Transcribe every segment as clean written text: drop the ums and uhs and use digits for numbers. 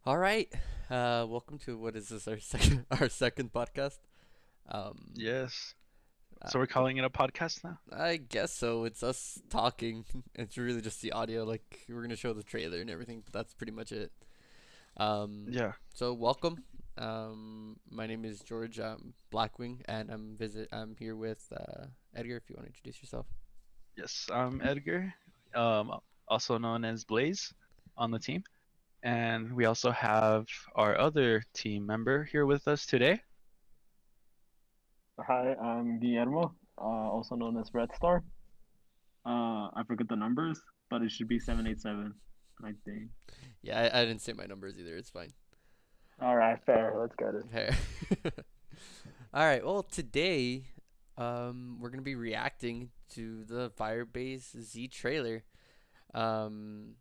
All right. Welcome to what is this our second our second podcast? Um, Yes. uh, So we're calling it a podcast now? I guess so. It's us talking. It's really just the audio. Like we're gonna show the trailer and everything, but that's pretty much it. Yeah. So welcome. My name is George. Blackwing, and I'm here with Edgar. If you want to introduce yourself. Yes, I'm Edgar, um, also known as Blaze on the team. And we also have our other team member here with us today. Hi, I'm Guillermo, also known as Red Star. I forget the numbers, but it should be 787, I think. Yeah, I didn't say my numbers either. It's fine. All right, fair. Let's get it. Fair. All right. Well, today, we're gonna be reacting to the Firebase Z trailer. Um,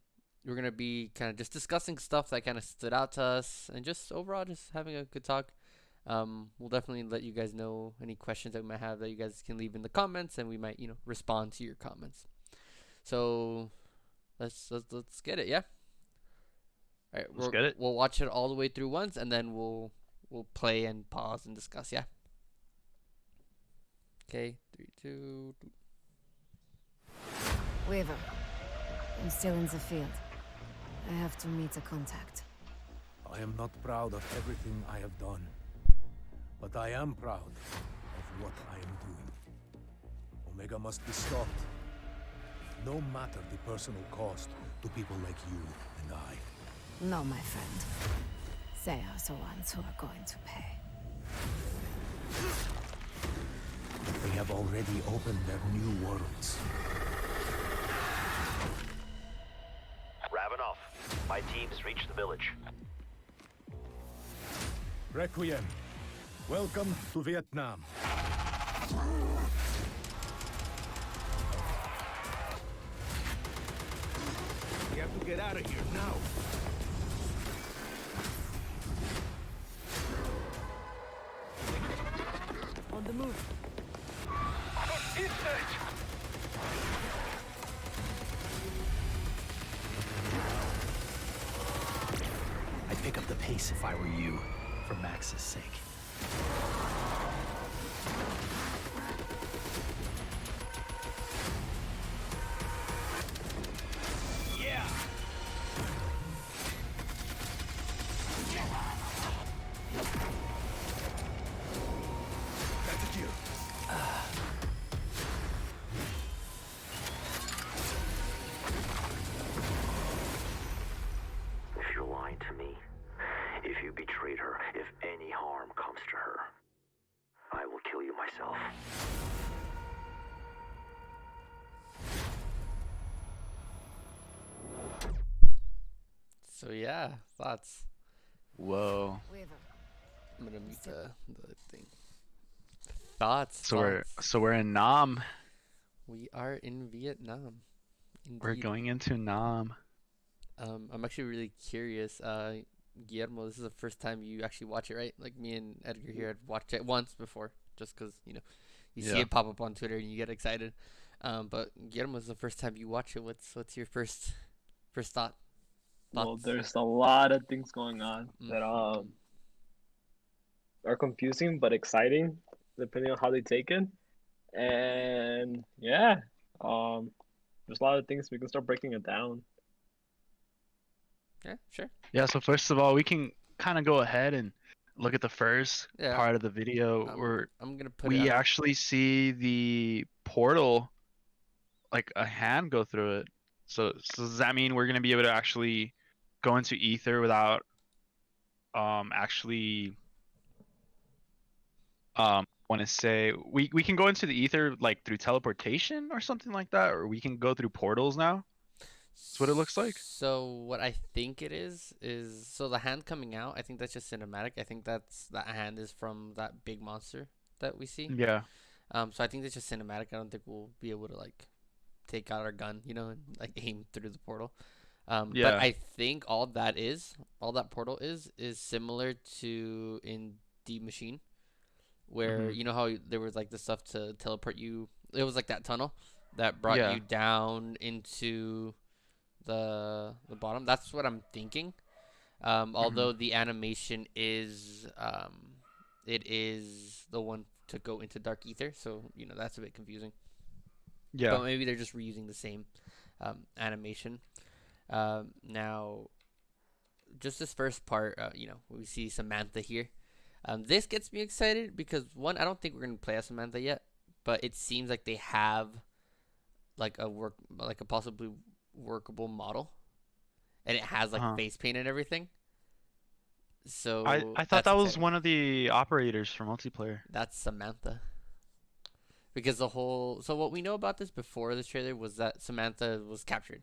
we're gonna be kind of just discussing stuff that kind of stood out to us, and just overall just having a good talk. We'll definitely let you guys know any questions that we might have that you guys can leave in the comments, and we might, respond to your comments. So let's get it. Yeah. All right. Let's get it. We'll watch it all the way through once, and then we'll play and pause and discuss. Yeah. Okay, three, two. Weaver, I'm still in the field. I have to meet a contact. I am not proud of everything I have done, but I am proud of what I am doing. Omega must be stopped, no matter the personal cost to people like you and I. No, my friend. They are the ones who are going to pay. They have already opened their new worlds. Ravenoff, my team's reached the village. Requiem, welcome to Vietnam. We have to get out of here now. On the move. I'd pick up the pace if I were you, for Max's sake. Yeah! That's a deal. If you're lying to me, if you betrayed her, if any harm comes to her, I will kill you myself. So yeah, thoughts. Whoa. Weaver. I'm gonna mute the thing. Thoughts, So we're thoughts. so we're in Nam. We are in Vietnam, We're indeed. going into Nam. I'm actually really curious. Guillermo, this is the first time you actually watch it, right? Like me and Edgar here had watched it once before, just 'cause you see Yeah. it pop up on Twitter and you get excited. But Guillermo, this is the first time you watch it. What's your first Well, thoughts? there's a lot of things going on that Mm-hmm. are confusing but exciting, depending on how they take it. And yeah, um, there's a lot of things we can start breaking it down. Yeah, sure. Yeah, so first of all, we can kind of go ahead and look at the first Yeah, part of the video I'm where I'm gonna put it. I we don't. actually see the portal, like a hand go through it. So does that mean we're gonna be able to actually go into ether without actually want to say we can go into the ether like through teleportation or something like that, or we can go through portals now? That's what it looks like. So what I think it is so the hand coming out. I think that's just cinematic. I think that hand is from that big monster that we see. Yeah. So I think it's just cinematic. I don't think we'll be able to like take out our gun, and like aim through the portal. But Yeah. I think all that portal is similar to in the machine, where Hmm. you know how there was like the stuff to teleport you. It was like that tunnel that brought Yeah. you down into the bottom. That's what I'm thinking. Mhm. Although the animation is it is the one to go into Dark Ether, so that's a bit confusing. Yeah. But maybe they're just reusing the same animation. Now, just this first part, we see Samantha here. This gets me excited because one, I don't think we're gonna play as Samantha yet, but it seems like they have like a possibly workable model, and it has like Uh-huh. face paint and everything. I So I thought that's that was exciting. one of the operators for multiplayer. That's Samantha. Because so what we know about this before this trailer was that Samantha was captured.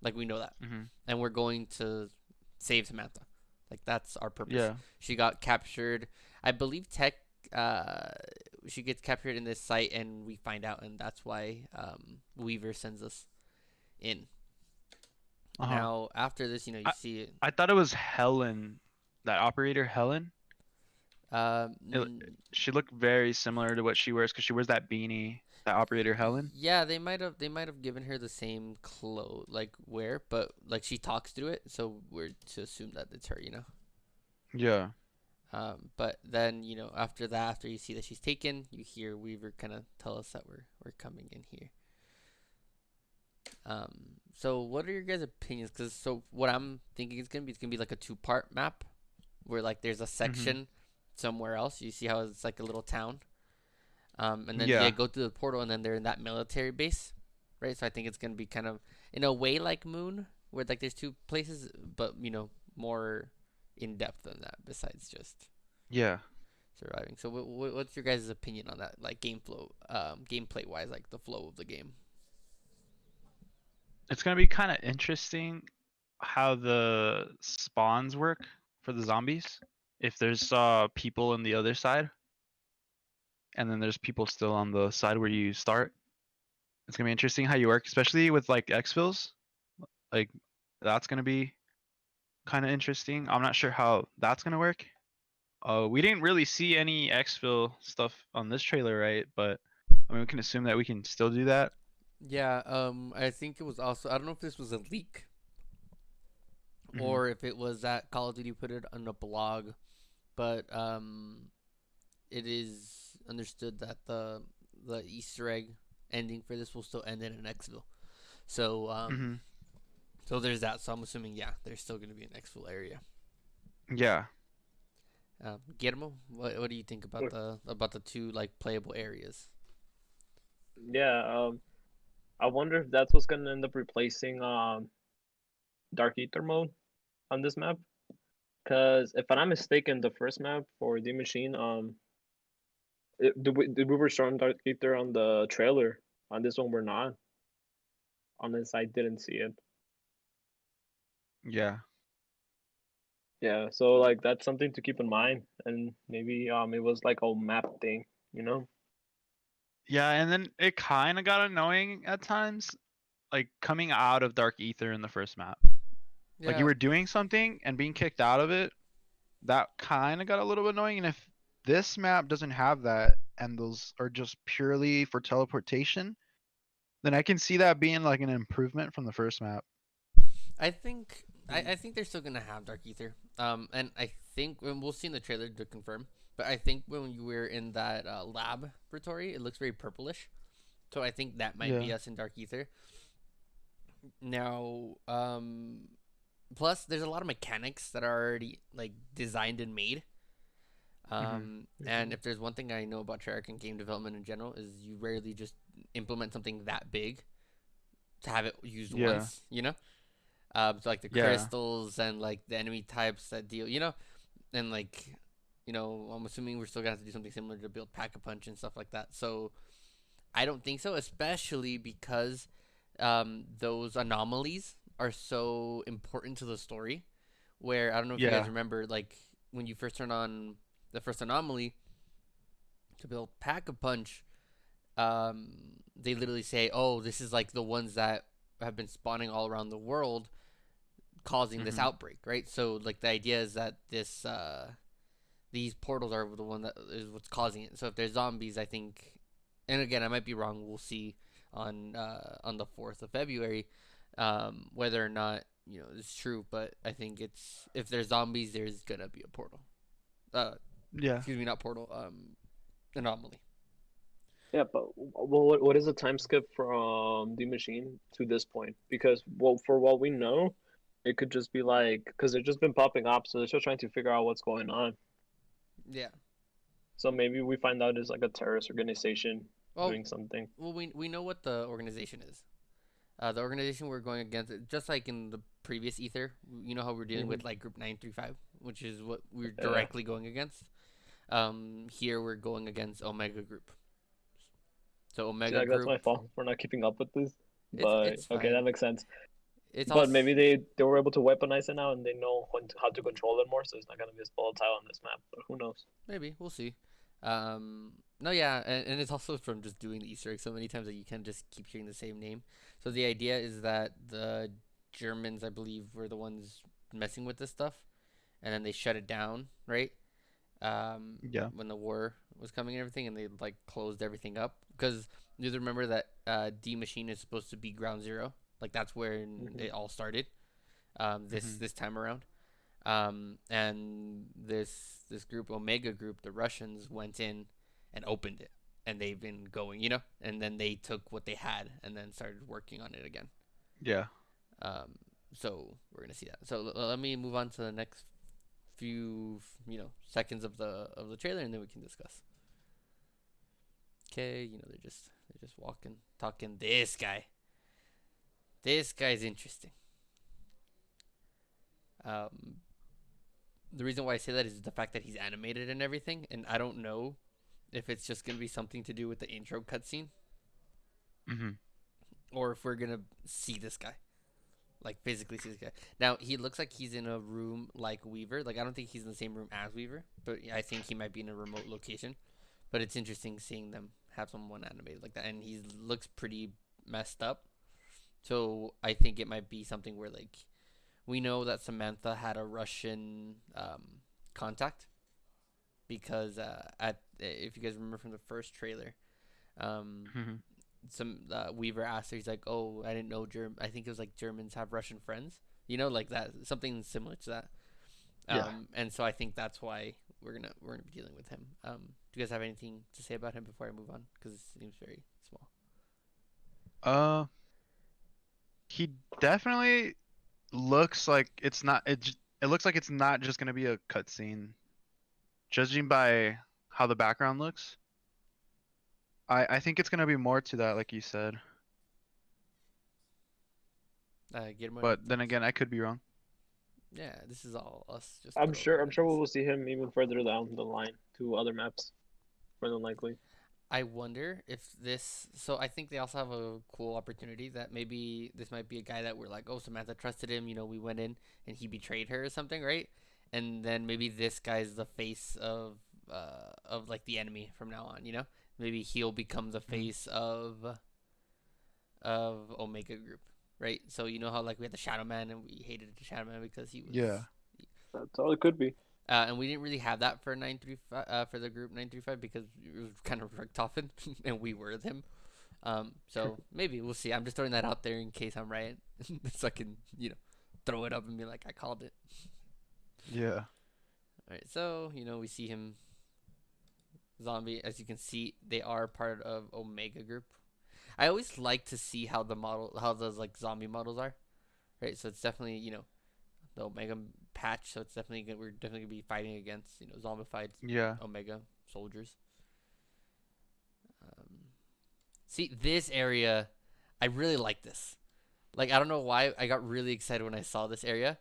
Like we know that. Mhm. And we're going to save Samantha. Like that's our purpose. Yeah. She got captured. I believe Tech uh she gets captured in this site and we find out and that's why Weaver sends us in. Uh-huh. Now after this, you I see it. I thought it was Helen, that operator Helen. It, Um she looked very similar to what she wears because she wears that beanie. That operator Helen. yeah, they might have given her the same clothes like wear, but like she talks through it, so we're to assume that it's her. Yeah. But then after that, after you see that she's taken, you hear Weaver kind of tell us that we're coming in here. So what are your guys' opinions? Because so what I'm thinking it's gonna be like a two-part map, where like there's a Mhm. section somewhere else. You see how it's like a little town. And then they Yeah. go through the portal, and then they're in that military base, right? So I think it's gonna be kind of in a way like Moon, where like there's two places, but more in depth than that. Besides just Yeah. surviving. So what's your guys' opinion on that? Like game flow, gameplay wise, like the flow of the game. It's gonna be kind of interesting how the spawns work for the zombies. If there's people on the other side, and then there's people still on the side where you start. It's gonna be interesting how you work, especially with like exfils. Like that's gonna be kind of interesting. I'm not sure how that's gonna work. We didn't really see any exfil stuff on this trailer, right? But I mean, we can assume that we can still do that. Yeah, I think it was also, I don't know if this was a leak Hmm. or if it was that Call of Duty put it on a blog, but it is understood that the Easter egg ending for this will still end in an exfil. So Hmm. so there's that. So I'm assuming yeah, there's still gonna be an exfil area. Yeah. Guillermo, what do you think about the two like playable areas? Yeah, I wonder if that's what's gonna end up replacing Dark Ether mode on this map. Cause if I'm not mistaken, the first map for the machine, did we were showing Dark Ether on the trailer. On this one, we're not. On this, I didn't see it. Yeah. Yeah, so like that's something to keep in mind, and maybe it was like a map thing, you know? Yeah, and then it kind of got annoying at times, like coming out of Dark Ether in the first map. Like you Yeah, were doing something and being kicked out of it, that kind of got a little bit annoying. And if this map doesn't have that, and those are just purely for teleportation, then I can see that being like an improvement from the first map. I think I, Mm. I think they're still gonna have Dark Ether. And I think when we'll see in the trailer to confirm, but I think when you were in that laboratory, it looks very purplish. So I think that might Yeah. be us in Dark Ether. Now, plus there's a lot of mechanics that are already like designed and made. Hmm. And Mhm. if there's one thing I know about Treyarch and game development in general is you rarely just implement something that big to have it used Yeah. once. So like the Yeah. crystals and like the enemy types that deal, and like, I'm assuming we're still gonna have to do something similar to build pack a punch and stuff like that. So I don't think so, especially because those anomalies are so important to the story. Where I don't know if you guys Yeah. remember, like when you first turn on the first anomaly to build pack a punch, they literally say, "Oh, this is like the ones that have been spawning all around the world, causing this Hmm. outbreak," right? So like the idea is that these portals are the one that is what's causing it. So if there's zombies, I think, and again I might be wrong. We'll see on the 4th of February, whether or not it's true, but I think it's if there's zombies, there's gonna be a portal. Uh, Yeah. excuse me, not portal. Anomaly. Yeah, but what is the time skip from the machine to this point? Because well, for what we know, it could just be like because they've just been popping up, so they're still trying to figure out what's going on. Yeah. So maybe we find out it's like a terrorist organization Well, doing something. we know what the organization is. The organization we're going against, just like in the previous ether, you know how we're dealing with like Group 935, which is what we're Yeah. directly going against. Here we're going against Omega Group. So See, Omega like that's Group, my fault for not keeping up with this. it's But it's okay, fine. that makes sense. It's But also maybe they were able to weaponize it now, and they know how to control it more, so it's not gonna be as volatile on this map. But who knows? maybe we'll see. No, yeah, and it's also from just doing the Easter egg so many times that you can just keep hearing the same name. So the idea is that the Germans, I believe, were the ones messing with this stuff, and then they shut it down, right? Yeah. When the war was coming and everything, and they like closed everything up because you have to remember that D Machine is supposed to be ground zero, like that's where it all started. This time around, and this group Omega Group, the Russians went in and opened it, and they've been going, and then they took what they had and then started working on it again. Yeah. So we're gonna see that. So let me move on to the next few seconds of the trailer, and then we can discuss. Okay, they're just walking, talking. This guy's interesting. The reason why I say that is the fact that he's animated and everything, and I don't know if it's just gonna be something to do with the intro cutscene, or if we're gonna see this guy, like physically see this guy. Now he looks like he's in a room like Weaver. Like I don't think he's in the same room as Weaver, but I think he might be in a remote location. But it's interesting seeing them have someone animated like that, and he looks pretty messed up. So I think it might be something where like we know that Samantha had a Russian contact because if you guys remember from the first trailer, some Weaver asked her, he's like, "Oh, I didn't know I think it was like Germans have Russian friends, like that, something similar to that." Yeah. And so I think that's why we're gonna be dealing with him. Do you guys have anything to say about him before I move on? Because it seems very small. He definitely looks like it's not. It looks like it's not just gonna be a cutscene. Judging by how the background looks, I think it's gonna be more to that, like you said. Guillermo, But then again, I could be wrong. yeah, this is all us. Just I'm sure we this. will see him even further down the line to other maps, more than likely. I wonder if this. So I think they also have a cool opportunity that maybe this might be a guy that we're like, oh, Samantha trusted him. We went in and he betrayed her or something, right? And then maybe this guy's the face of like the enemy from now on. Maybe he'll become the face of Omega Group, right? So you know how like we had the Shadow Man and we hated the Shadow Man because he was That's all it could be. and we didn't really have that for 935 for the group 935 because it was kind of Richtofen and we were him. So maybe we'll see. I'm just throwing that out there in case I'm right, so I can throw it up and be like I called it. Yeah. All right, so we see him zombie. As you can see, they are part of Omega Group. I always like to see how those like zombie models are, right? So it's definitely the Omega patch, so it's we're definitely gonna be fighting against zombified Omega soldiers. See this area, I really like this. Like I don't know why I got really excited when I saw this area,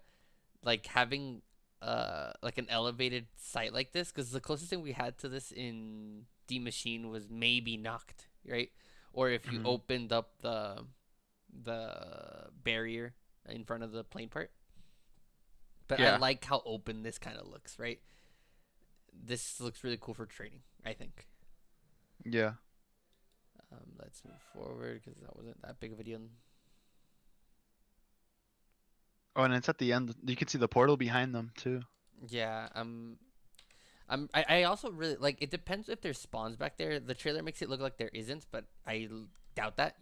like having like an elevated site like this, because the closest thing we had to this in D Machine was maybe Knocked, right? Or if you opened up the barrier in front of the plane part. But I like how open this kind of looks, right? This looks really cool for training, I think. Yeah. Let's move forward because that wasn't that big of a deal. Oh, and it's at the end. You can see the portal behind them too. Yeah. I also really like. It depends if there's spawns back there. The trailer makes it look like there isn't, but I doubt that.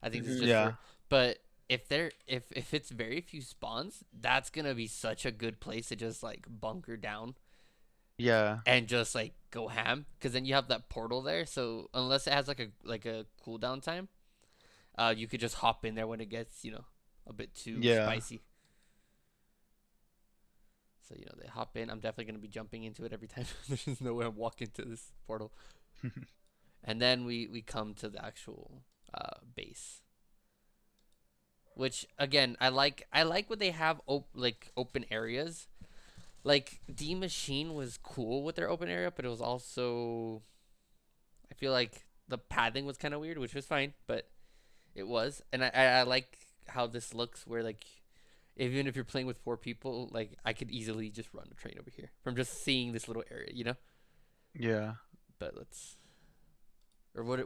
I think it's just but if it's very few spawns, that's gonna be such a good place to just like bunker down Yeah. and just like go ham, because then you have that portal there. So unless it has like a cooldown time, you could just hop in there when it gets a bit too Yeah. spicy. So they hop in. I'm definitely gonna be jumping into it every time. There's no way I'm walking to this portal. And then we come to the actual base, which again I like what they have like open areas. Like D Machine was cool with their open area, but it was also, I feel like the pathing was kind of weird, which was fine, but it was. And I like how this looks, where like even if you're playing with 4 people, like I could easily just run a train over here from just seeing this little area. Yeah. But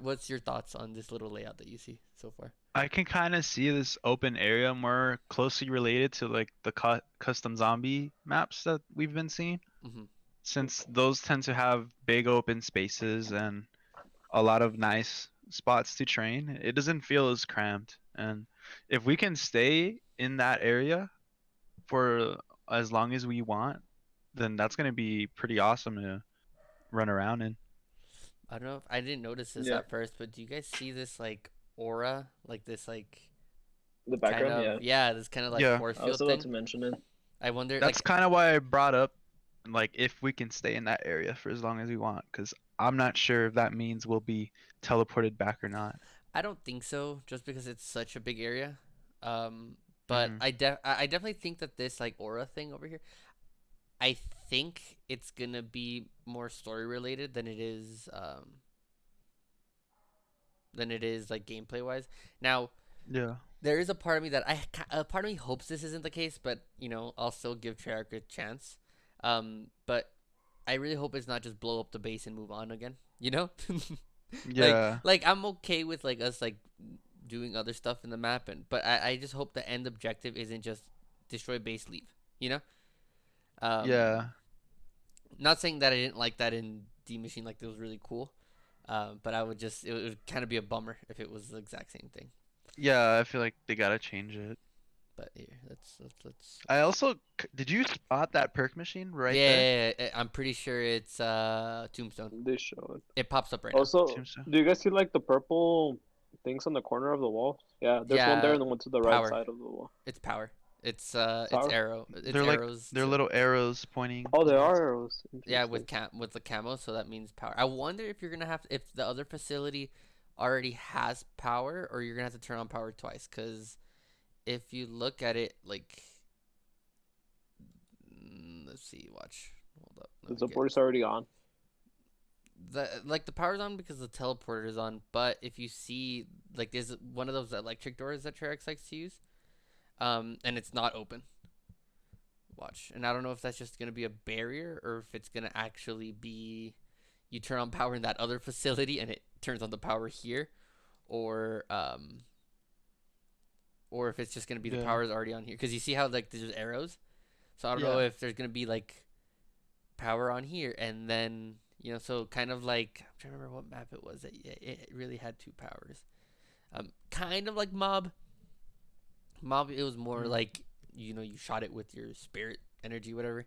what's your thoughts on this little layout that you see so far? I can kind of see this open area more closely related to like the custom zombie maps that we've been seeing, Hmm. since those tend to have big open spaces and a lot of nice spots to train. It doesn't feel as cramped, and if we can stay in that area for as long as we want, then that's gonna be pretty awesome to run around in. I don't know if I didn't notice this Yeah, at first, but do you guys see this like aura, like this like the kind background. of, Yeah, yeah, this kind of like Yeah, force I was field about thing? to mention it. I wonder, that's like, kind of why I brought up like if we can stay in that area for as long as we want, because I'm not sure if that means we'll be teleported back or not. I don't think so, just because it's such a big area. Um, but Hmm. I definitely think that this like aura thing over here, I think it's gonna be more story related than it is like gameplay wise. Now, Yeah. there is a part of me that a part of me hopes this isn't the case, but I'll still give Treyarch a chance. But I really hope it's not just blow up the base and move on again. Like Yeah. I'm okay with like us like doing other stuff in the map, but I just hope the end objective isn't just destroy base, leave. You know. Yeah. Not saying that I didn't like that in D Machine, like it was really cool. But it would kind of be a bummer if it was the exact same thing. Yeah, I feel like they gotta change it. But here, let's. I also did you spot that perk machine right there? Yeah, I'm pretty sure it's Tombstone. They show it. It pops up right now. Also, Seems so. do you guys see like the purple things on the corner of the wall? Yeah, there's one there Yeah, and the one to the right power. side of the wall. It's power. It's Power? arrow. It's They're like arrows. they're to- little arrows pointing. Oh, there towards- are arrows. Yeah, with Interesting. with the camo, so that means power. I wonder if you're gonna if the other facility already has power, or you're gonna have to turn on power twice. Cause if you look at it, like, let's see, watch, hold up, The let me get support's already on. the power's on because the teleporter is on. But if you see, like, there's one of those electric doors that Trerex likes to use, and it's not open. Watch, and I don't know if that's just gonna be a barrier or if it's gonna actually be you turn on power in that other facility and it turns on the power here, or or if it's just gonna be the Yeah. power is already on here, because you see how like there's arrows. So I don't know Yeah. if there's gonna be like power on here and then so kind of like, I'm trying to remember what map it was that it really had 2 powers. Kind of like mob, it was more Mm. like you shot it with your spirit energy, whatever.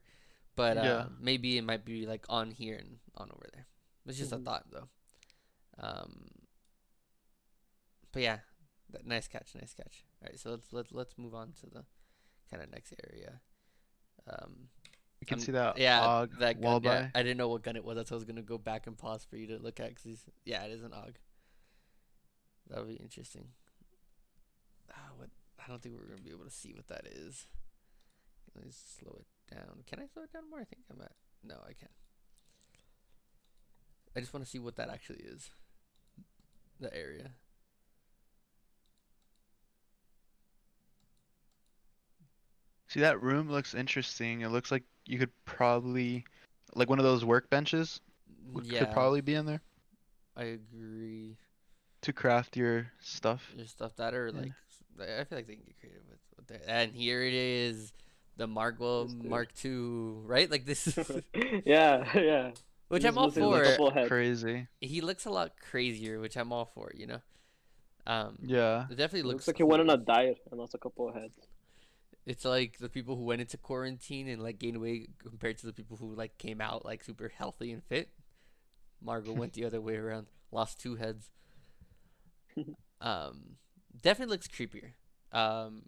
But Yeah. maybe it might be like on here and on over there. It's just a Mhm. thought though. But yeah, nice catch, nice catch. All right, so let's move on to the kind of next area. You can Um, see that yeah, AUG that wall gun. Yeah, by. I didn't know what gun it was. That's why I was gonna go back and pause for you to look at, yeah, it is an AUG. That would be interesting. What? I don't think we're gonna be able to see what that is. Let me slow it down. Can I slow it down more? I think I'm at. No, I can't. I just want to see what that actually is. The area. See, that room looks interesting. It looks like you could probably like one of those workbenches could Yeah, probably be in there I agree. to craft your stuff. There's stuff that are Yeah. like, I feel like they can get creative with that. And here it is, the Mark This dude. Mark II, right? Like this, Yeah, yeah. which He's I'm all missing a for. couple heads. Crazy. He looks a lot crazier, which I'm all for. Yeah. It definitely It looks looks like he went on cool. a diet and lost a couple of heads. It's like the people who went into quarantine and like gained weight compared to the people who like came out like super healthy and fit. Margot went the other way around, lost 2 heads. Um, Definitely looks creepier. Um,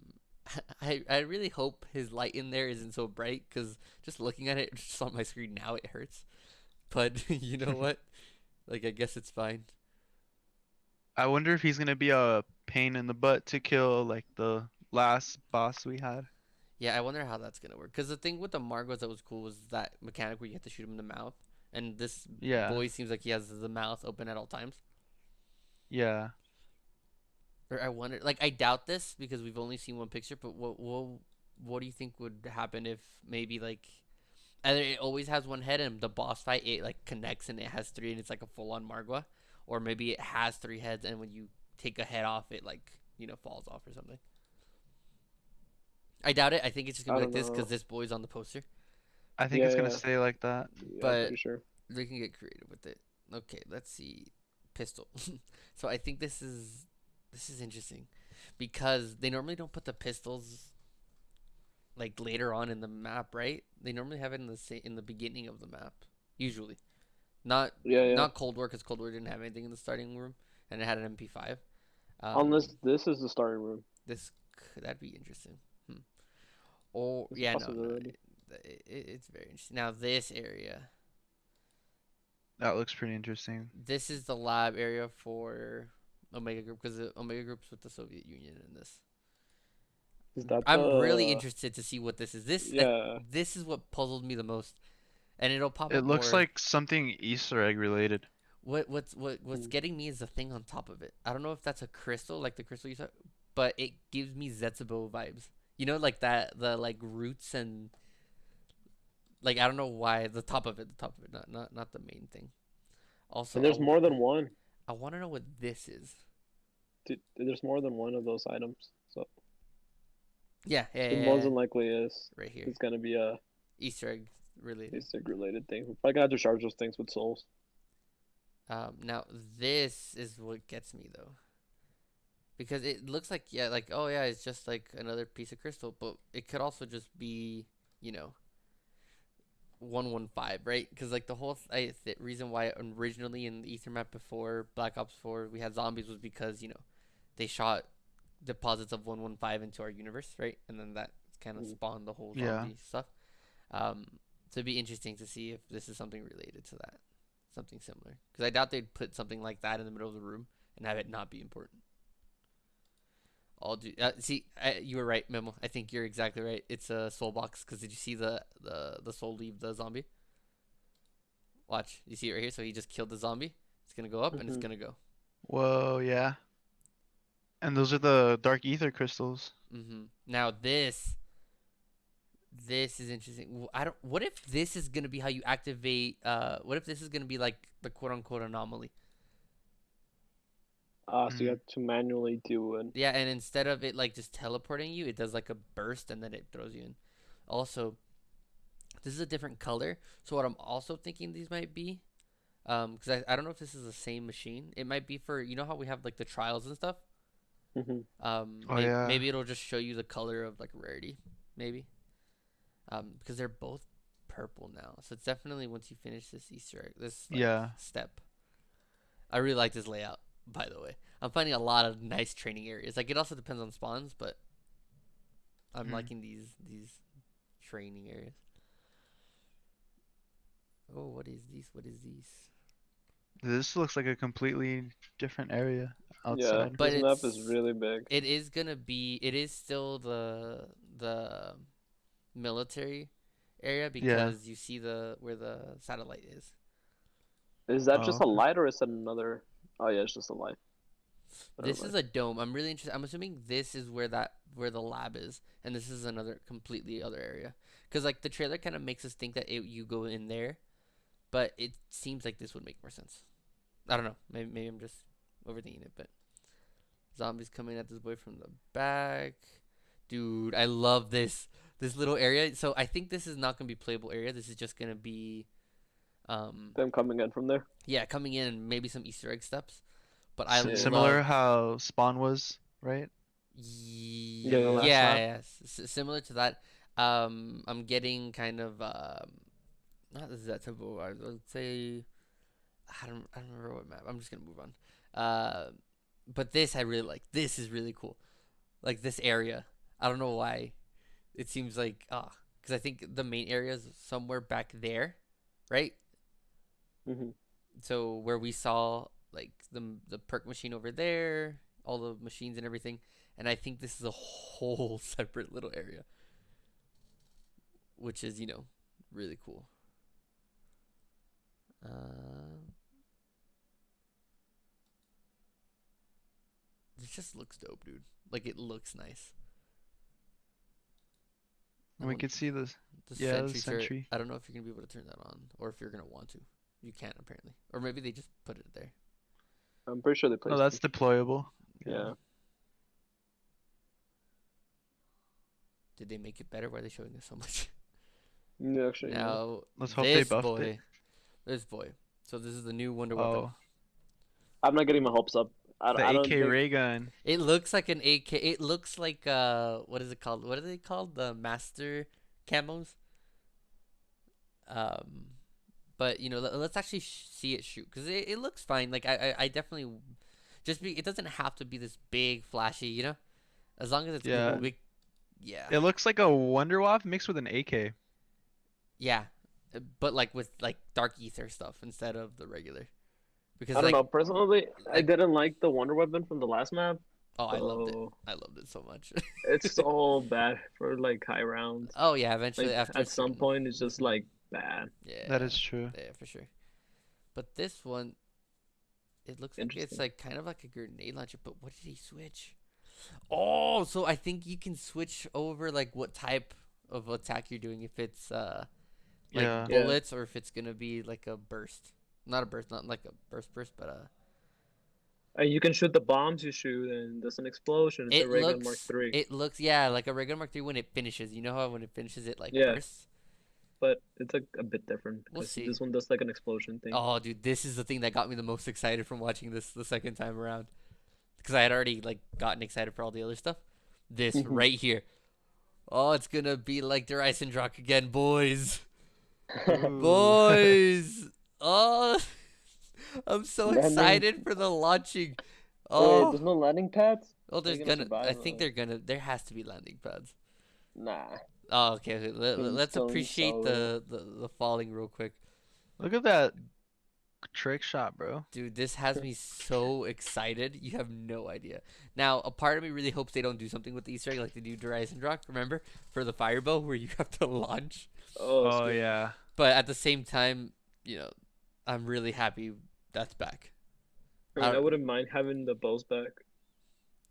I really hope his light in there isn't so bright because just looking at it just on my screen now it hurts. But you know what? Like I guess it's fine. I wonder if he's gonna be a pain in the butt to kill like the last boss we had. Yeah, I wonder how that's gonna work. Cause the thing with the Margos that was cool was that mechanic where you have to shoot him in the mouth, and this Yeah. boy seems like he has the mouth open at all times. Yeah. Or I wonder, like I doubt this because we've only seen one picture. But what do you think would happen if maybe like either it always has one head and the boss fight it like connects and it has three and it's like a full on Margwa, or maybe it has 3 heads and when you take a head off it like falls off or something. I doubt it. I think it's just I gonna be don't like this because know. this boy's on the poster. I think Yeah, it's gonna yeah, stay like that. yeah. I'm But pretty sure. they can get creative with it. Okay, let's see. Pistol. So I think this is interesting because they normally don't put the pistols like later on in the map, right? They normally have it in the beginning of the map, usually. Not Yeah, yeah. not Cold War because Cold War didn't have anything in the starting room and it had an MP5. Unless this is the starting room. That'd be interesting. Hmm. Or It's a yeah, no, possibility. it's very interesting. Now this area. That looks pretty interesting. This is the lab area for Omega Group because Omega Group's with the Soviet Union in this. Is that I'm really the? interested to see what this is. Yeah. This is what puzzled me the most, and it'll pop It up looks more. like something Easter egg related. What's Mm. getting me is the thing on top of it. I don't know if that's a crystal, like the crystal you saw, but it gives me Zetsubo vibes. Like that the like roots and like I don't know why the top of it, not the main thing. Also, And there's more than one. I want to know what this is. Dude, there's more than one of those items. So Yeah, yeah, it yeah, more yeah. than likely is. Right here. It's gonna be a Easter egg related. basic related thing. We're probably gonna have to charge those things with souls. Now this is what gets me though, because it looks like like oh yeah, it's just like another piece of crystal, but it could also just be you know 115, right? Because like the whole reason why originally in the Ether map before Black Ops 4 we had zombies was because they shot deposits of 115 into our universe, right? And then that kind of Mm. spawned the whole Yeah. zombie stuff. Um, so it'd be interesting to see if this is something related to that, something similar. Because I doubt they'd put something like that in the middle of the room and have it not be important. See, you were right, Memo. I think you're exactly right. It's a soul box. Because did you see the soul leave the zombie? Watch, you see it right here. So he just killed the zombie. It's gonna go up and it's Mhm. gonna go. Whoa, yeah. And those are the dark ether crystals. Now this is interesting. I don't. What if this is gonna be how you activate? What if this is gonna be like the quote unquote anomaly? So you have to manually do it. Yeah, and instead of it like just teleporting you, it does like a burst and then it throws you in. Also, this is a different color. So what I'm also thinking these might be, because I don't know if this is the same machine. It might be for how we have like the trials and stuff. Hmm. Oh yeah. Maybe it'll just show you the color of like rarity, maybe. Because they're both purple now, so it's definitely once you finish this Easter egg, this like Yeah. step. I really like this layout, by the way. I'm finding a lot of nice training areas. Like it also depends on spawns, but I'm liking these training areas. Oh, what is this? What is this? This looks like a completely different area Yeah, outside. But this map is really big. It is gonna be. It is still the military area Yeah. because you see where the satellite is. Is that Oh, just a okay. light or is it another? Oh yeah, it's just a light. This is a dome. I'm really interested. I'm assuming this is where the lab is, and this is another completely other area. Because like the trailer kind of makes us think that you go in there, but it seems like this would make more sense. I don't know. Maybe I'm just overthinking it, but zombies coming at this boy from the back. Dude, I love this little area. So I think this is not gonna be playable area. This is just gonna be them coming in from there. yeah, coming in and maybe some Easter egg steps. but I Similar love. how Spawn was, right? Yeah, the last Yeah, map. yeah, similar to that. I'm getting kind of not that type of. I would say I don't remember what map. I'm just gonna move on. But this I really like. This is really cool. Like this area. I don't know why. It seems like because I think the main area is somewhere back there, right? Hmm. So where we saw like the perk machine over there, all the machines and everything, and I think this is a whole separate little area, which is really cool. This just looks dope, dude. Like it looks nice. I And we want could see the the yeah, the sentry turret. sentry. I don't know if you're gonna be able to turn that on, or if you're gonna want to. You can't apparently, or maybe they just put it there. I'm pretty sure they Oh, placed that's them. deployable. Yeah. Did they make it better? Why are they showing us so much? Yeah, actually, yeah. Now Let's hope they this buffed boy, it. this boy. So this is the new wonder weapon. Oh, I'm not getting my hopes up. the I don't AK think. ray gun. It looks like an AK. It looks like what is it called? What are they called? The master camos. Um, but let's actually see it shoot because it looks fine. Like I definitely it doesn't have to be this big flashy. As long as it's Yeah. big. Yeah. It looks like a Wonder Waff mixed with an AK. Yeah, but like with like dark ether stuff instead of the regular. Because I don't like know. Personally, I like- didn't like the Wonder Weapon from the last map. oh, I loved it. So I loved it so much. it's so bad for like high rounds. Oh yeah, eventually Like after a at some certain- point, it's just like bad. Yeah. That is true. Yeah, for sure. But this one, it looks like it's Interesting. like kind of like a grenade launcher. But what did he switch? Oh, so I think you can switch over like what type of attack you're doing. If it's like Yeah. Yeah. bullets or if it's gonna be like a burst. Not a burst, not like a burst, but And you can shoot the bombs you shoot, and there's an explosion. It's it a ray gun Mark looks III. it looks yeah like a regular Mark III when it finishes. You know how when it finishes it like Yeah. bursts. But it's like a bit different. We'll 'Cause see. This one does like an explosion thing. Oh, dude, this is the thing that got me the most excited from watching this the second time around. Because I had already like gotten excited for all the other stuff. This Mhm. right here. Oh, it's gonna be like Der Eisendrache again, boys. Ooh. Boys. Oh, I'm so Landing- excited for the launching. Wait, Oh, there's no landing pads? oh, there's you gonna gonna. I survive, think or- they're gonna. There has to be landing pads. Nah. Oh, okay. Let's Tombstone appreciate solo. the falling real quick. Look at that trick shot, bro. Dude, this has me so excited. You have no idea. Now, a part of me really hopes they don't do something with the Easter egg like they do Der Eisendrache, remember? For the firebow where you have to launch. Oh, Oh screw- yeah. But at the same time, I'm really happy that's back. I mean, I I- wouldn't mind having the bows back.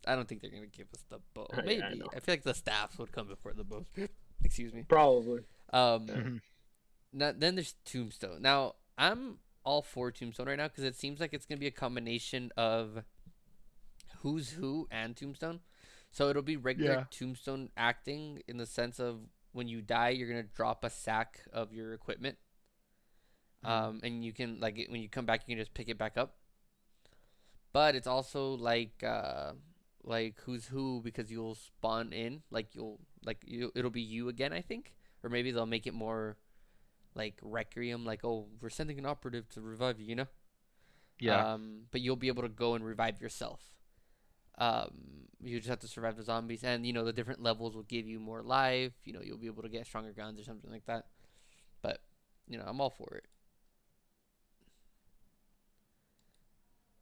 I don't think they're going to give us the bow. Yeah, I Maybe. know. I feel like the staffs would come before the bows. Excuse me. Probably. Then there's Tombstone. Now, I'm all for Tombstone right now because it seems like it's going to be a combination of Who's Who and Tombstone. So it'll be regular Yeah. Tombstone acting in the sense of when you die, you're going to drop a sack of your equipment. And you can, like, when you come back, you can just pick it back up. But it's also like Who's Who because you'll spawn in, it'll be you again, I think. Or maybe they'll make it more like Requiem, like, oh, we're sending an operative to revive you, Yeah. But you'll be able to go and revive yourself. You just have to survive the zombies, and the different levels will give you more life. You'll be able to get stronger guns or something like that. But I'm all for it.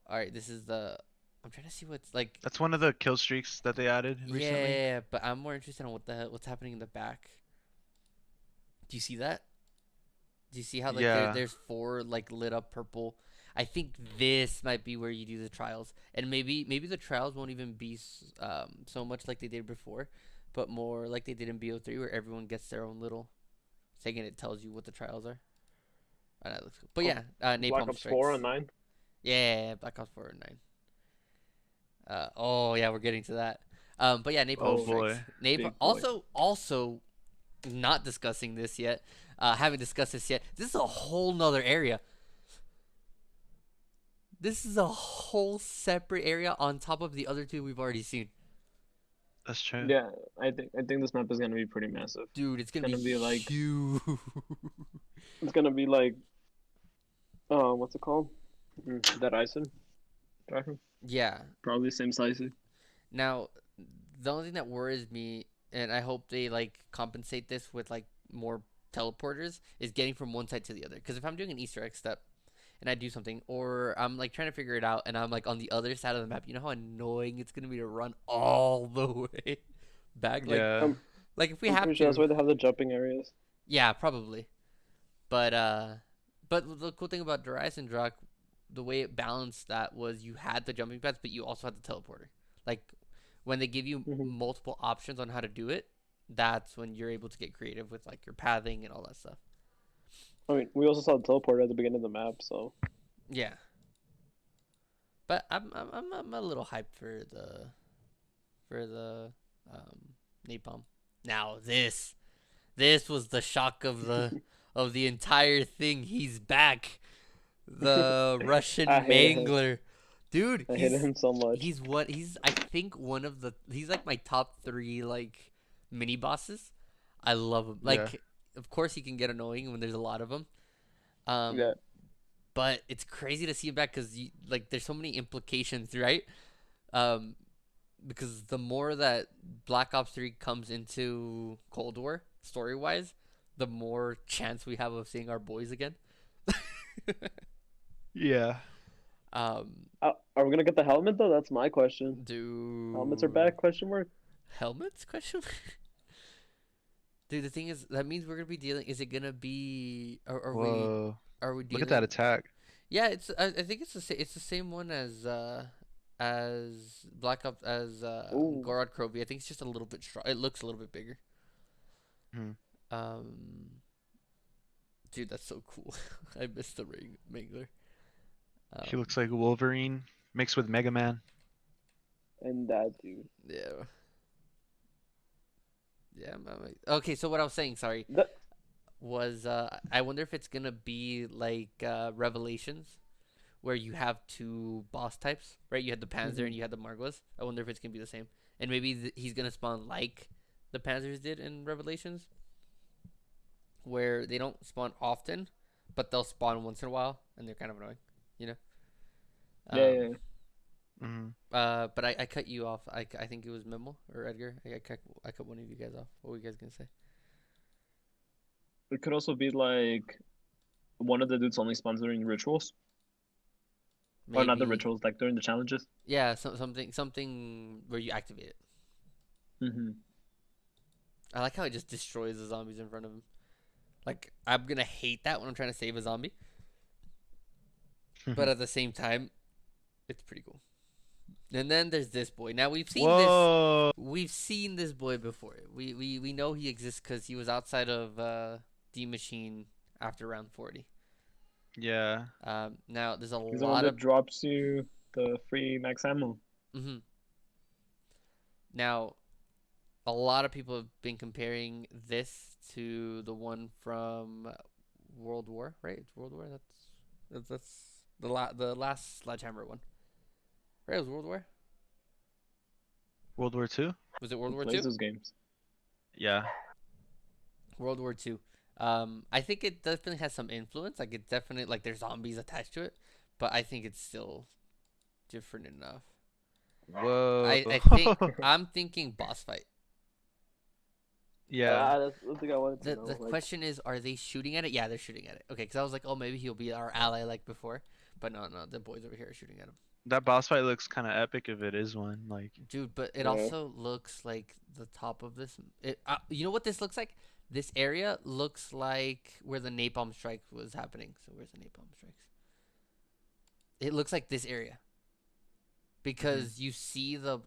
All right, this is the. I'm trying to see what's like. That's one of the kill streaks that they added recently. Yeah, but I'm more interested in what's happening in the back. Do you see that? Do you see how Yeah. there's 4 like lit up purple? I think this might be where you do the trials, and maybe the trials won't even be so much like they did before, but more like they did in BO3, where everyone gets their own little thing and it tells you what the trials are. Oh, that looks cool. But yeah, Napalm Black Ops Strikes. 4 and 9. Yeah, Black Ops 4 and 9. Oh yeah, we're getting to that. But yeah, Napalm Oh, Strikes. boy. Big Napalm. boy. Also, not discussing this yet. Haven't discussed this yet. This is a whole nother area. This is a whole separate area on top of the other two we've already seen. That's true. Yeah, I think this map is gonna be pretty massive. Dude, it's gonna Gonna be be like huge. it's gonna be like what's it called? That Ison Dragon. Yeah. Probably same size. Now, the only thing that worries me, and I hope they like compensate this with like more teleporters, is getting from one side to the other. Because if I'm doing an Easter egg step and I do something, or I'm like trying to figure it out, and I'm like on the other side of the map, you know how annoying it's gonna be to run all the way back. Yeah. Like if we I'm have pretty sure that's to, why they have the jumping areas. yeah, probably. But the cool thing about Darius Drak, the way it balanced that was you had the jumping pads, but you also had the teleporter. Like when they give you Mhm. multiple options on how to do it, that's when you're able to get creative with like your pathing and all that stuff. I mean, we also saw the teleporter at the beginning of the map, so Yeah. But I'm a little hyped for the napalm. Now this was the shock of the entire thing. He's back. The Russian I hate him. mangler. Dude, I hate him so much. he's I think he's like my top 3 like mini bosses. I love him. Yeah. Like of course he can get annoying when there's a lot of them. Yeah. But it's crazy to see him back cuz like there's so many implications, right? Um because the more that Black Ops 3 comes into Cold War story-wise, the more chance we have of seeing our boys again. Yeah. Are we gonna get the helmet though? That's my question. Dude. Helmets are back? Question mark. Helmets? Question mark? Dude, the thing is, that means we're gonna be dealing. Is it gonna be? Whoa. Are we Look dealing? at that attack. Yeah, it's. I think it's the same one as Black Ops as Ooh. Gorod Krovi. I think it's just a little bit strong. It looks a little bit bigger. Hmm. Dude, that's so cool. I missed the Mangler. He looks like Wolverine mixed with Mega Man. And that dude. Yeah. Yeah. Okay, so what I was saying, sorry, That was I wonder if it's gonna be like Revelations, where you have 2 boss types, right? You had the Panzer and you had the Margwas. I wonder if it's gonna be the same, and maybe he's gonna spawn like the Panzers did in Revelations, where they don't spawn often, but they'll spawn once in a while, and they're kind of annoying, you know. yeah. Hmm. But I cut you off. I think it was Mimel or Edgar. I cut one of you guys off. What were you guys gonna say? It could also be like one of the dudes only spawns during rituals. Or not the Maybe. rituals, like during the challenges. Yeah, something where you activate it. Mm-hmm. I like how it just destroys the zombies in front of him. Like I'm gonna hate that when I'm trying to save a zombie, but at the same time, it's pretty cool. And then there's this boy. Now Whoa. we've seen this boy before. We know he exists because he was outside of D Machine after round 40. Yeah. Now there's a He's the one lot that of drops you the free max ammo. Now a lot of people have been comparing this to the one from World War, right? It's World War. That's the last Sledgehammer one, right? It was World War. World War II? Was it World Who War plays Two? those games? Yeah. World War Two. I think it definitely has some influence. Like it definitely like there's zombies attached to it, but I think it's still different enough. Whoa. I think I'm thinking boss fight. Yeah. That's the thing I wanted to The know. the Like, question is, are they shooting at it? Yeah, they're shooting at it. Okay, because I was like, oh, maybe he'll be our ally like before, but no, the boys over here are shooting at him. That boss fight looks kind of epic if it is one. Like, Dude, but it Yeah. also looks like the top of this. You know what this looks like? This area looks like where the napalm strike was happening. So where's the napalm strikes? It looks like this area because you see the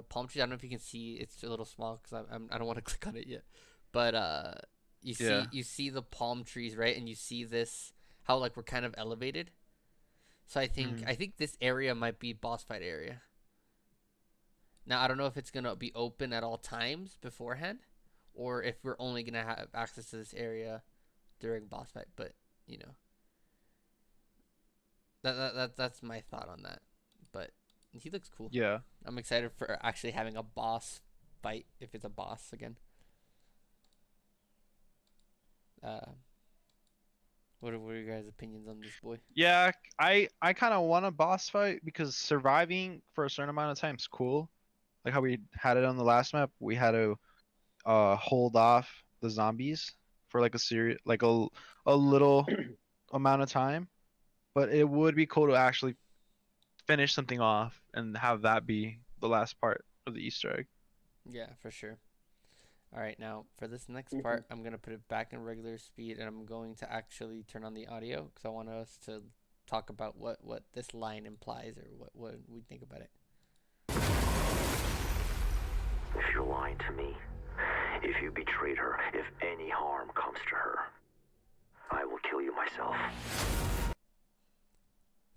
palm tree. I don't know if you can see. It's a little small because I don't want to click on it yet. But Yeah. you see the palm trees, right? And you see this how like we're kind of elevated. So I think this area might be boss fight area. Now I don't know if it's gonna be open at all times beforehand, or if we're only gonna have access to this area during boss fight. But you know, That's my thought on that. But he looks cool. Yeah. I'm excited for actually having a boss fight if it's a boss again. Uh, what are your guys' opinions on this boy? Yeah, I kind of want a boss fight because surviving for a certain amount of time is cool. Like how we had it on the last map, we had to hold off the zombies for like a little amount of time. But it would be cool to actually finish something off and have that be the last part of the Easter egg. Yeah, for sure. All right, now for this next Mhm. part, I'm gonna put it back in regular speed, and I'm going to actually turn on the audio because I want us to talk about what this line implies or what we think about it. If you're lying to me, if you betrayed her, if any harm comes to her, I will kill you myself.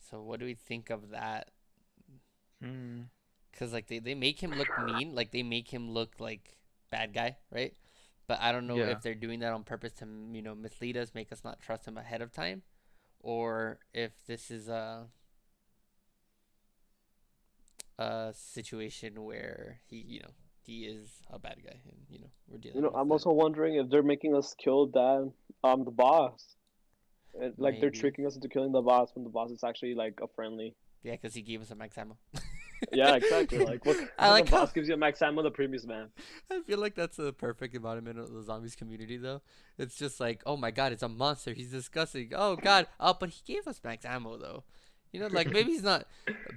So what do we think of that? Hmm. Because like they make him look mean, like they make him look like bad guy, right? But I don't know Yeah. if they're doing that on purpose to mislead us, make us not trust him ahead of time, or if this is a situation where he is a bad guy, and we're dealing with I'm that. also wondering if they're making us kill the boss. Like they're Maybe. tricking us into killing the boss when the boss is actually like a friendly. Yeah, because he gave us a max ammo. Yeah, exactly. Like what I kind like of how boss gives you a max ammo the previous man? I feel like that's a perfect embodiment of the zombies community, though. It's just like, oh my god, it's a monster. He's disgusting. Oh god. Oh, but he gave us max ammo, though. Like maybe he's not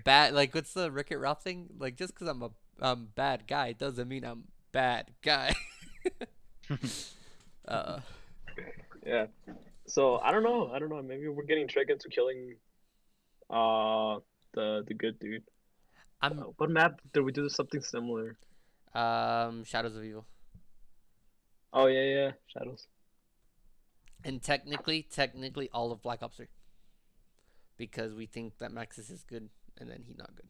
bad. Like, what's the Wreck-It Ralph thing? Like, just because I'm a bad guy doesn't mean I'm bad guy. uh, Yeah. So I don't know. I don't know. Maybe we're getting tricked into killing uh the good dude. I'm What map did we do something similar? Shadows of Evil, Oh yeah, Shadows. and technically all of Black Ops 3, because we think that Maxis is good, and then he's not good.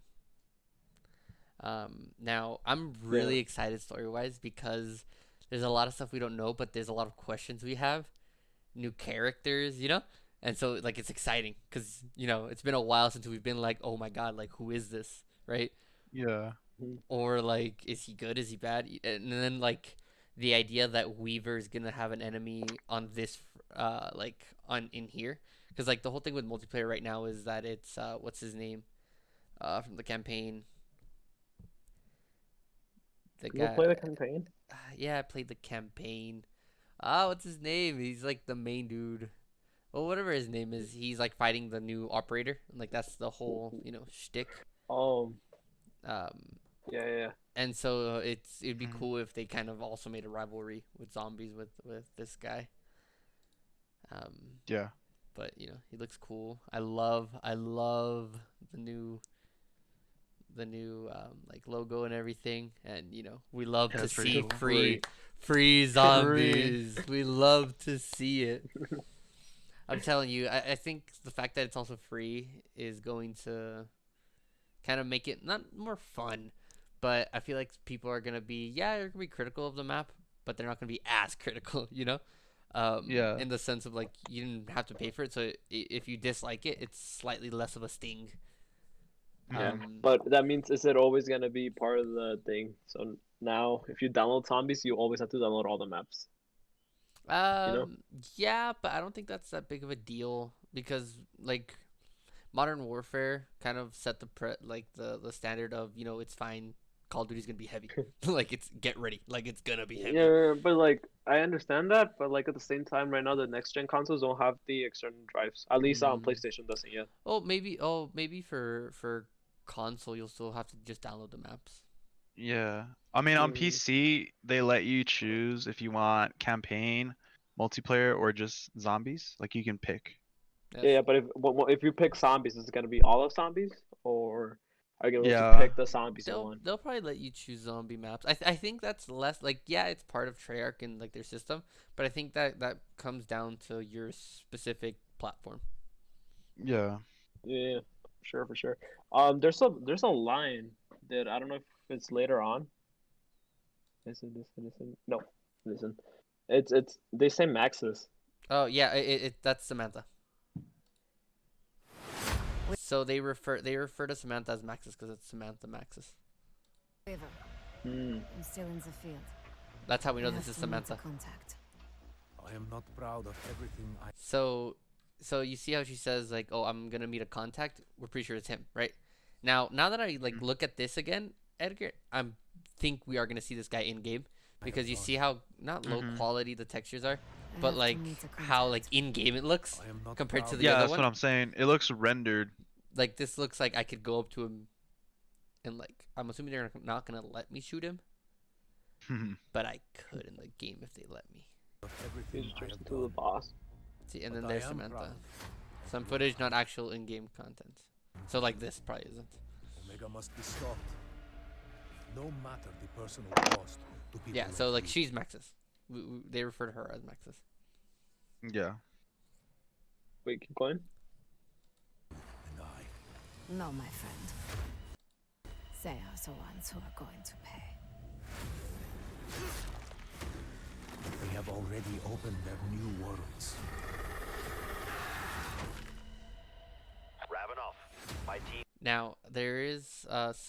Now I'm really excited story wise because there's a lot of stuff we don't know, but there's a lot of questions we have, new characters, and so like it's exciting because it's been a while since we've been like, oh my god, like who is this, right? Yeah. Or like, is he good? Is he bad? And then like the idea that Weaver is gonna have an enemy on this, like on in here, because like the whole thing with multiplayer right now is that it's what's his name, from the campaign. The People guy, play the campaign. yeah, I played the campaign. Ah, what's his name? He's like the main dude. Well, whatever his name is, he's like fighting the new operator. And, like that's the whole, shtick. Um. Um, Yeah. and so it'd be Mhm. cool if they kind of also made a rivalry with zombies with this guy. Yeah. But he looks cool. I love the new like logo and everything, and we love Yeah, to it's pretty see cool. free zombies. We love to see it. I'm telling you, I think the fact that it's also free is going to kind of make it not more fun, but I feel like people are gonna be they're gonna be critical of the map, but they're not gonna be as critical, Yeah. in the sense of like you didn't have to pay for it, so if you dislike it, it's slightly less of a sting. Yeah. Mhm. But that means is it always gonna be part of the thing? So now, if you download zombies, you always have to download all the maps. Um, yeah, but I don't think that's that big of a deal because like Modern Warfare kind of set the standard of it's fine. Call of Duty's gonna be heavy, like it's get ready, like it's gonna be heavy. Yeah, but like I understand that, but like at the same time, right now the next gen consoles don't have the external drives. At least Mm. PlayStation doesn't yet. Oh, maybe for console you'll still have to just download the maps. Yeah. I mean, on Mm. PC, they let you choose if you want campaign, multiplayer, or just zombies. Like you can pick. Yeah, Yes. but if you pick zombies, is it gonna be all of zombies, or are you gonna be able to Yeah. pick the zombies you They'll want? they'll probably let you choose zombie maps. I think that's less like, yeah, it's part of Treyarch and like their system, but I think that comes down to your specific platform. Yeah. Yeah, for sure. There's a line that I don't know if it's later on. Listen. No, listen. It's they say Maxis. Oh yeah, it that's Samantha. So they refer to Samantha as Maxis because it's Samantha Maxis. River. Hmm. I'm still in the field. That's how we know I this have is to meet a Samantha. contact. I am not proud of everything I. So you see how she says like, "Oh, I'm gonna meet a contact." We're pretty sure it's him, right? Now that I like Mhm. look at this again, Edgar, think we are gonna see this guy in game I because have you done. see how not low Mhm. quality the textures are, I but have to like meet a how like contact. in game it looks I am not compared to proud the Yeah, other that's one. what I'm saying. It looks rendered. Like this looks like I could go up to him and like I'm assuming they're not gonna let me shoot him, but I could in the game if they let me. of He everything just I turns have into the done. boss. See, and But then I there's am Samantha. proud Some of footage, what not I- actual in-game content. So like this probably isn't. Omega must be stopped. No matter the personal cost to people Yeah, so like you. she's Maxis. They refer to her as Maxis. Yeah. Wait, keep going. And I. No, my friend. They are the ones who are going to pay. They have already opened their new worlds. Ravenoff, my team. Now there is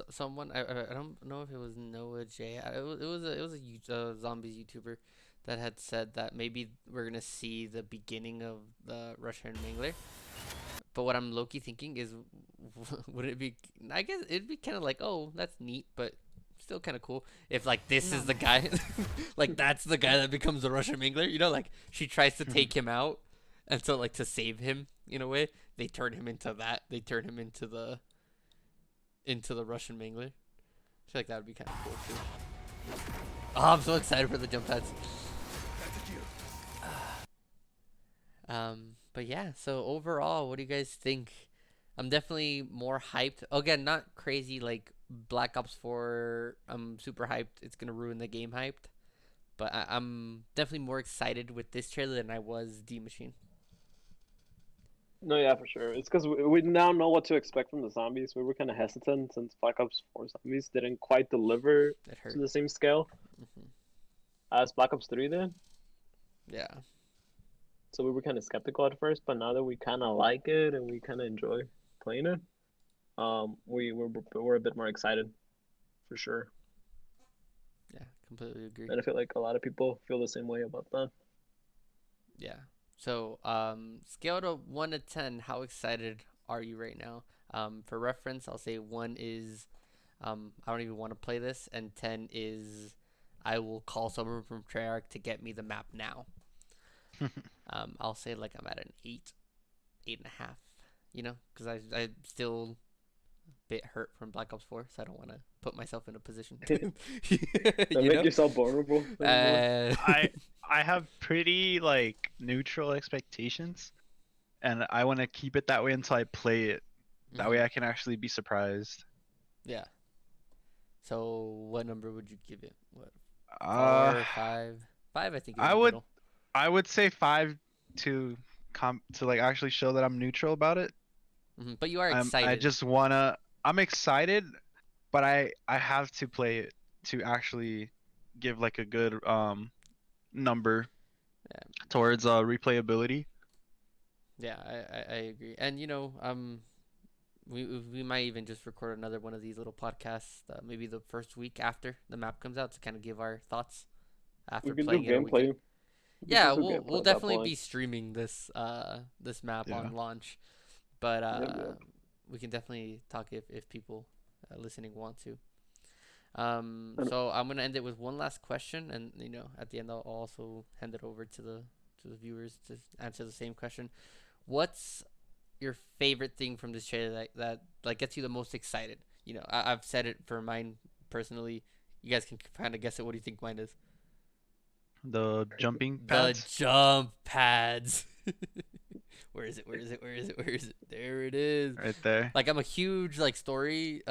someone I don't know if it was Noah J. It was a zombies YouTuber that had said that maybe we're gonna see the beginning of the Russian Mangler. But what I'm low-key thinking is, would it be? I guess it'd be kind of like, oh, that's neat, but still kind of cool if like this No, is the my guy, like that's the guy that becomes the Russian Mangler. You know, like she tries to Mhm. take him out, and so like to save him in a way, they turn him into that. They turn him into the Russian Mangler. I feel like that would be kind of cool too. Oh, I'm so excited for the jump pads. But yeah, so overall, what do you guys think? I'm definitely more hyped. Again, not crazy like Black Ops 4. I'm super hyped. It's gonna ruin the game hyped. But I'm definitely more excited with this trailer than I was D Machine. No, yeah, for sure. It's because we now know what to expect from the zombies. We were kind of hesitant since Black Ops 4 zombies didn't quite deliver It to hurt. the same scale Hmm. as Black Ops 3 did. Yeah. So we were kind of skeptical at first, but now that we kind of like it and we kind of enjoy playing it, we're a bit more excited, for sure. Yeah. Completely agree. And I feel like a lot of people feel the same way about that. Yeah. So, scale to 1 to 10, how excited are you right now? For reference, I'll say 1 is, I don't even want to play this, and 10 is, I will call someone from Treyarch to get me the map now. I'll say like I'm at an 8, 8.5, because I'm still a bit hurt from Black Ops 4, so I don't want to put myself in a position. Don't You make know? yourself vulnerable anymore. I have pretty like neutral expectations, and I want to keep it that way until I play it. That way Mhm. I can actually be surprised. Yeah. So what number would you give it? What, Uh, 4, 5? 5, I think, is I in the would middle. I would say 5 to to like actually show that I'm neutral about it. But you are I excited. just I'm excited, but I have to play it to actually give like a good number Yeah, towards replayability. yeah, I agree. And we might even just record another one of these little podcasts, maybe the first week after the map comes out to kind of give our thoughts We after can do playing it, or we can. gameplay. We can Yeah, just do we'll gameplay at that definitely be point. streaming this map Yeah. on launch, but Yep. we can definitely talk if people listening want to. And So I'm gonna end it with one last question, and at the end I'll also hand it over to the viewers to answer the same question. What's your favorite thing from this trailer that like gets you the most excited? I've said it for mine personally. You guys can kind of guess it. What do you think mine is? The jumping The pads. jump pads. Where is it? Where is it? Where is it? Where is it? There it is. Right there. Like I'm a huge like story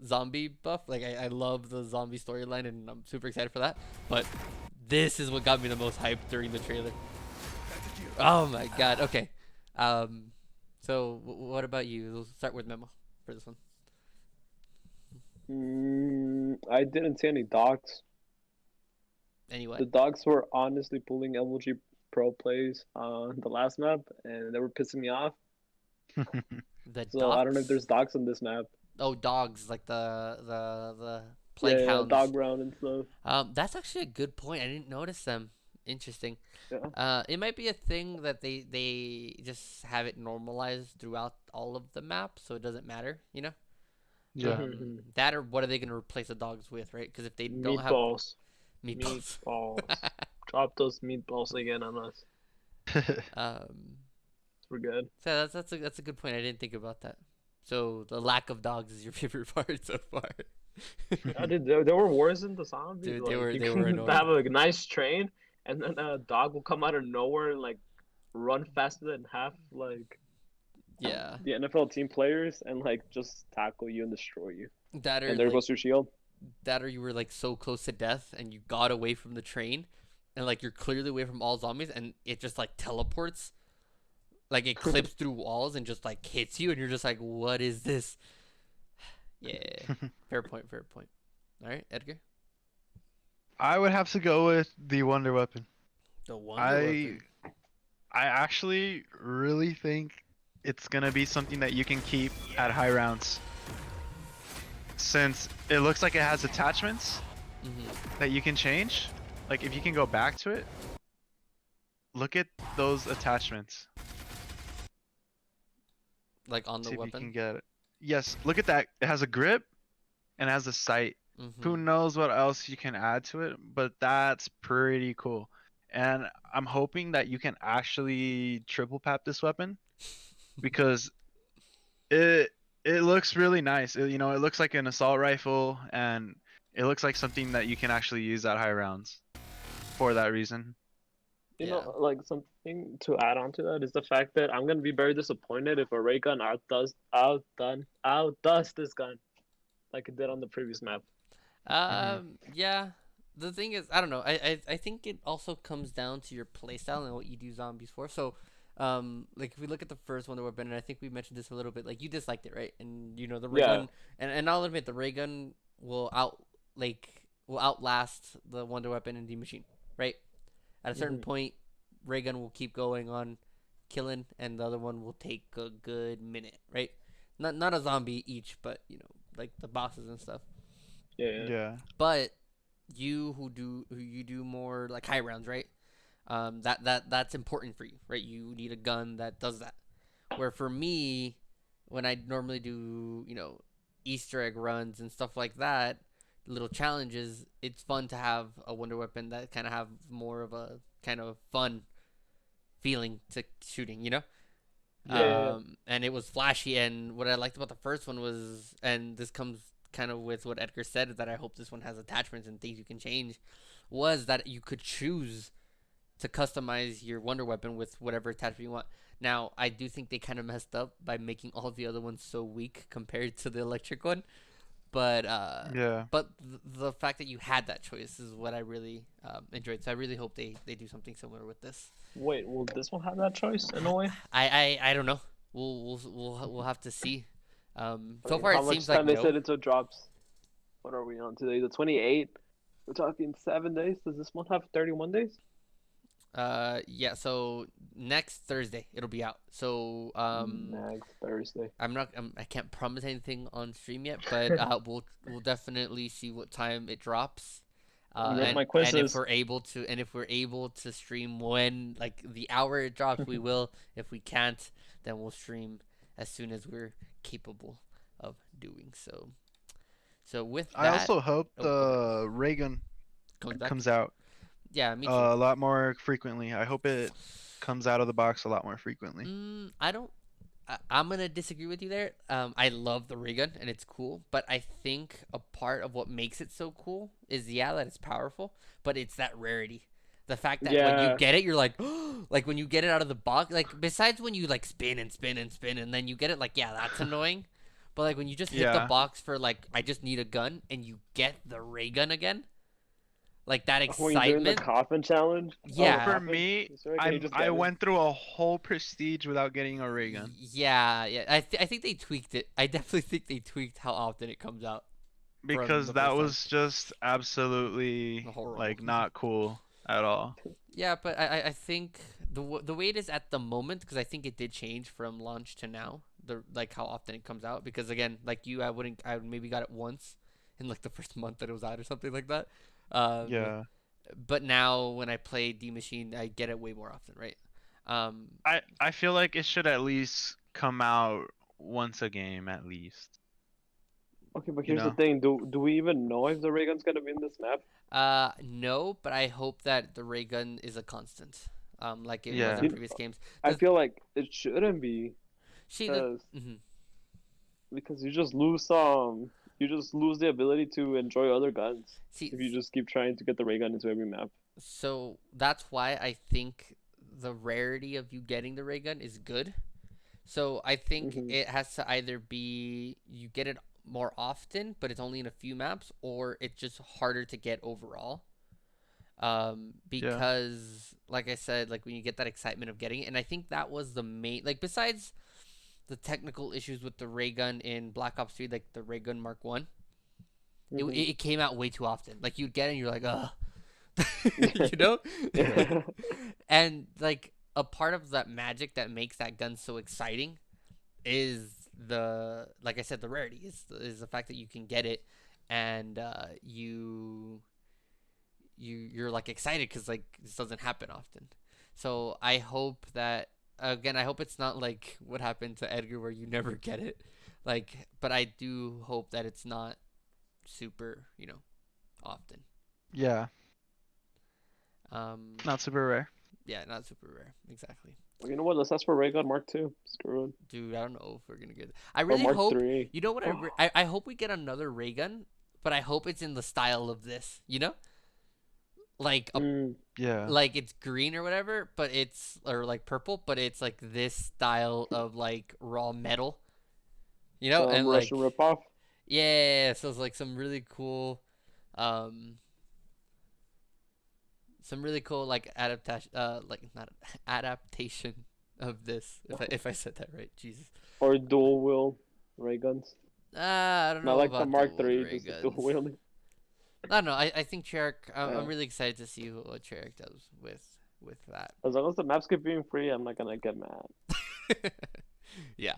zombie buff. Like I love the zombie storyline and I'm super excited for that. But this is what got me the most hyped during the trailer. Oh my god. Okay. So what about you? We'll start with Memo for this one. I didn't see any dogs. Anyway. The dogs were honestly pulling LG Pro plays on the last map, and they were pissing me off. The So I don't know if dogs? there's dogs on this map. Oh, dogs, like the plague Yeah, hounds. dog round and stuff. That's actually a good point. I didn't notice them. Interesting. Yeah. It might be a thing that they just have it normalized throughout all of the maps, so it doesn't matter, you know? Yeah. That or what are they gonna replace the dogs with, right? Because if they don't have Meatballs. meatballs, Meatballs. Drop those meatballs again on us. um, We're good. so that's a good point. I didn't think about that. So the lack of dogs is your favorite part so far. Yeah, dude, there were wars in the zombies. Dude, Like, you they were can annoying. have a nice train, and then a dog will come out of nowhere and like run faster than half like Yeah, the NFL team players, and like just tackle you and destroy you. that or And there like goes your shield. that or you were like so close to death and you got away from the train, and like you're clearly away from all zombies, and it just like teleports, like it clips through walls and just like hits you, and you're just like, what is this? Yeah, fair point, fair point. All right, Edgar, I would have to go with the Wonder Weapon. the wonder weapon. I actually really think it's gonna be something that you can keep at high rounds. Since it looks like it has attachments that you can change. Like if you can go back to it, look at those attachments. Like on the See if you weapon. can get it. Yes, look at that. It has a grip and it has a sight. Who Mhm. knows what else you can add to it, but that's pretty cool. And I'm hoping that you can actually triple pap this weapon because it it looks really nice. You know, it looks like an assault rifle and it looks like something that you can actually use at high rounds for that reason. You Yeah. know, like something to add on to that is the fact that I'm gonna be very disappointed if a ray gun outdoes this gun like it did on the previous map. Yeah. The thing is, I don't know. I think it also comes down to your playstyle and what you do zombies for. So, like if we look at the first Wonder Weapon, and I think we mentioned this a little bit, like you disliked it, right? And you know the ray Yeah. gun, and I'll admit the ray gun will outlast the Wonder Weapon and the machine, right? At a certain point, ray gun will keep going on killing, and the other one will take a good minute, right? Not a zombie each, but you know, like the bosses and stuff. Yeah. Yeah. But who you do more like high rounds, right? That's important for you, right? You need a gun that does that. Where for me, when I normally do, you know, Easter egg runs and stuff like that, little challenges, it's fun to have a wonder weapon that kind of have more of a kind of fun feeling to shooting, you know? Yeah. And it was flashy, and what I liked about the first one was, and this comes kind of with what Edgar said, that I hope this one has attachments and things you can change, was that you could choose to customize your wonder weapon with whatever attachment you want. Now, I do think they kind of messed up by making all the other ones so weak compared to the electric one, but Yeah. the fact that you had that choice is what I really enjoyed. So I really hope they do something similar with this. Wait, will this one have that choice in a way? I don't know. We'll have to see. So far How it much seems like time they no. said until it drops? What are we on today? The 28th. We're talking 7 days. Does this one have 31 days? Yeah. So next Thursday it'll be out. So Next Thursday. I can't promise anything on stream yet, but we'll definitely see what time it drops. My question and is, if we're able to stream when like the hour it drops, we will. If we can't, then we'll stream as soon as we're capable of doing so. So with that, I also hope go the ray gun comes back. comes out Yeah, me too. a lot more frequently. I hope it comes out of the box a lot more frequently. I don't. I'm gonna disagree with you there. I love the ray gun and it's cool, but I think a part of what makes it so cool is that it's powerful, but it's that rarity. The fact that when you Yeah. get it, you're like, like when you get it out of the box. Like besides when you like spin and spin and spin and then you get it, like yeah, that's annoying. But like when you just hit the Yeah. box for like I just need a gun and you get the ray gun again, like that when you're doing the excitement. coffin challenge. Yeah. For me, I went through a whole prestige without getting a ray gun. Yeah. I think they tweaked it. I definitely think they tweaked how often it comes out. Because the that first was just absolutely Horrible. like not cool at all. Yeah, but I think the way it is at the moment, because I think it did change from launch to now. the like how often it comes out, because again, like you, I maybe got it once in like the first month that it was out or something like that. Yeah. But now when I play D Machine, I get it way more often, right? Um, I feel like it should at least come out once a game at least. Okay, but You here's the know? thing. Do we even know if the ray gun's gonna be in this map? no, but I hope that the ray gun is a constant, like it was Yeah. in You know, previous games. I The feel like it shouldn't be, see the because mhm. because you just lose the ability to enjoy other guns See, if you just keep trying to get the ray gun into every map. so that's why I think the rarity of you getting the ray gun is good. So I think Hmm. it has to either be you get it more often, but it's only in a few maps, or it's just harder to get overall. Yeah. Because like I said, like when you get that excitement of getting it, and I think that was the main, like besides the technical issues with the ray gun in Black Ops 3, like the ray gun Mark 1, Hmm. it came out way too often. Like you'd get it and you're like, ugh. You know? And like a part of that magic that makes that gun so exciting is the, like I said, the rarity is the fact that you can get it, and you're like excited because like this doesn't happen often. So I hope that, again, I hope it's not like what happened to Edgar where you never get it. Like, but I do hope that it's not super, often. Yeah. Um, Not super rare. yeah, not super rare. Exactly. Well, you know what? Let's ask for ray gun Mark 2. Screw it. Dude, I don't know if we're gonna get it. I Or really Mark hope. 3. You know what? I hope we get another ray gun, but I hope it's in the style of this. Like a Mm, Yeah. like it's green or whatever, but it's, or like purple, but it's like this style of like raw metal. some And Russian like, ripoff. yeah, so it's like um, some really cool like adaptation, like not adaptation of this. If I said that right, Jesus. Or dual wheel ray guns. I don't Not know like the about Mark dual 3, ray just a dual guns. wheel. I don't know. I think Treyarch. I'm Yeah. really excited to see what Treyarch does with that. As long as the maps keep being free, I'm not gonna get mad. Yeah.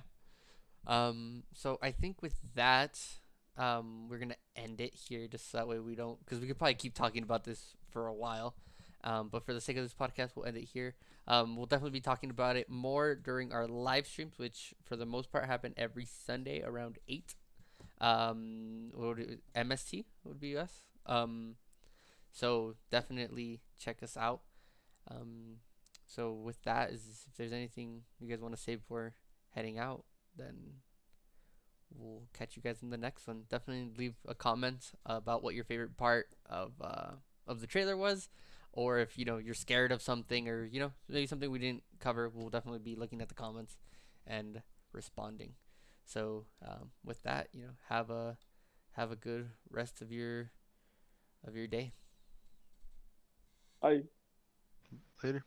So I think with that, we're gonna end it here, just so that way we don't, because we could probably keep talking about this for a while. But for the sake of this podcast, we'll end it here. We'll definitely be talking about it more during our live streams, which for the most part happen every Sunday around 8. MST would be us. So definitely check us out. Um, so with that, is if there's anything you guys want to say before heading out, then we'll catch you guys in the next one. Definitely leave a comment about what your favorite part of the trailer was, or if you're scared of something, or maybe something we didn't cover. We'll definitely be looking at the comments and responding. So with that, have a good rest of your day. I Later.